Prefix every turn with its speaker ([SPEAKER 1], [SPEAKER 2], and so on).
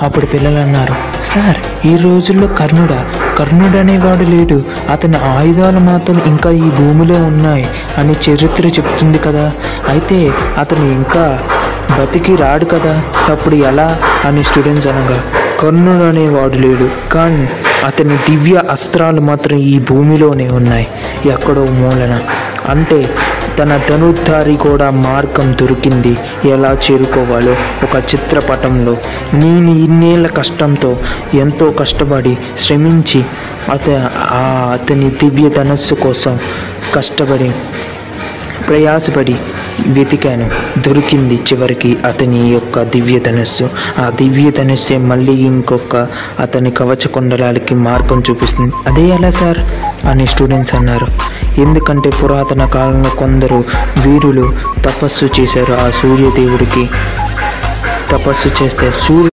[SPEAKER 1] అప్పుడు పిల్లలు అన్నారు, సార్ ఈ రోజుల్లో కర్ణుడు అనేవాడు లేడు, అతని ఆయుధాలు మాత్రం ఇంకా ఈ భూమిలో ఉన్నాయి అని చరిత్ర చెప్తుంది కదా, అయితే అతను ఇంకా బతికి రాడు కదా, అప్పుడు ఎలా అని స్టూడెంట్స్ అనగా, కర్ణుడు అనేవాడు లేడు, కానీ అతని దివ్య అస్త్రాలు మాత్రం ఈ భూమిలోనే ఉన్నాయి ఎక్కడో మూలన. అంటే తన ధనుర్ధారి కూడా మార్గం దొరికింది ఎలా చేరుకోవాలో ఒక చిత్రపటంలో. నేను ఇన్నేళ్ల కష్టంతో ఎంతో కష్టపడి శ్రమించి అతని దివ్య ధనస్సు కోసం కష్టపడి ప్రయాసపడి వెతికాను, దొరికింది చివరికి అతని యొక్క దివ్య ధనస్సు. ఆ దివ్య ధనస్సే మళ్ళీ ఇంకొక అతని కవచ కుండలాలకి మార్గం చూపిస్తుంది. అదే ఎలా సార్ అని స్టూడెంట్స్ అన్నారు. ఎందుకంటే పురాతన కాలంలో కొందరు వీరులు తపస్సు చేశారు, ఆ సూర్యదేవుడికి తపస్సు చేస్తే